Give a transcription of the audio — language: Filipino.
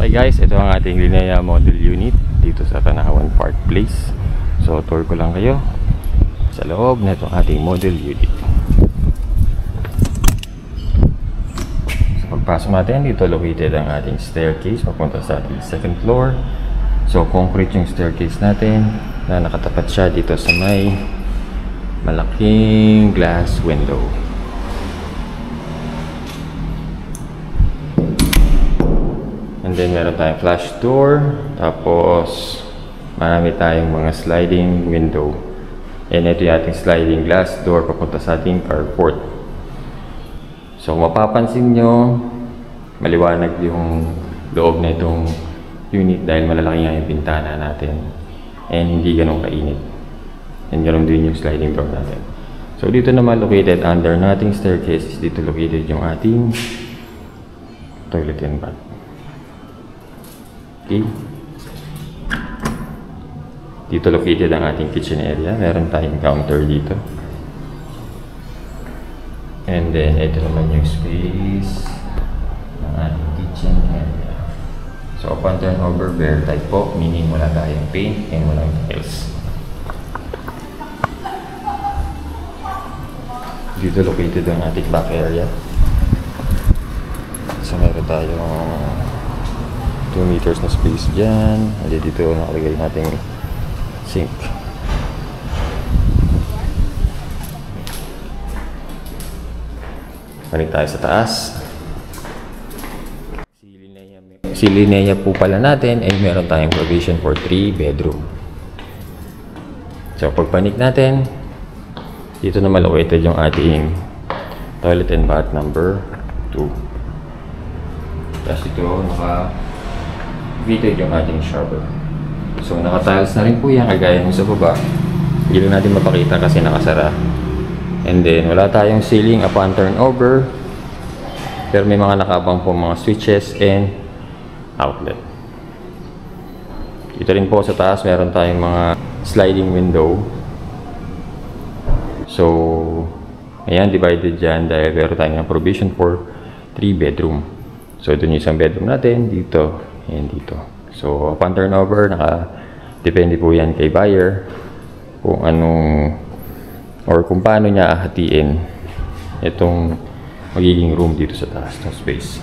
Okay guys, ito ang ating Linea model unit dito sa Tanawan Park Place. So tour ko lang kayo sa loob na itong ating model unit. Sa pagpasok natin, dito located ang ating staircase papunta sa ating second floor. So concrete yung staircase natin na nakatapat siya dito sa may malaking glass window. And then meron tayong flash door, tapos marami tayong mga sliding window. And ito yung ating sliding glass door papunta sa ating carport. So kung mapapansin nyo, maliwanag yung loob na itong unit dahil malalaki nga yung pintana natin and hindi ganun kainit. And ganoon din yung sliding door natin. So dito naman located under nating staircase, dito located yung ating toilet and bath. Okay. Dito located ang ating kitchen area. Meron tayong counter dito. And then ito naman yung space ng ating kitchen area. So upon turnover, bare type po, meaning wala tayong paint and walang tiles. Dito located ang ating back area. So meron tayong 2 meters na space dyan. At dito nakalagay nating sink. Balik tayo sa taas. Si Linea po pala natin ay meron tayong provision for 3 bedroom. So pagpanik natin, dito na located yung ating toilet and bath number 2. Tapos ito naka-fitted yung ating shower. So naka-tiles na rin po yan, kagaya nung sa baba. Hindi lang natin mapakita kasi nakasara. And then wala tayong ceiling upon turnover, pero may mga nakabang po mga switches and outlet. Dito rin po sa taas meron tayong mga sliding window. So ayan, divided dyan dahil meron tayong provision for 3 bedroom. So ito yung isang bedroom natin, dito and dito. So upon turnover, depende po yan kay buyer kung anong or kung paano niya ahatiin itong magiging room dito sa taas ng space.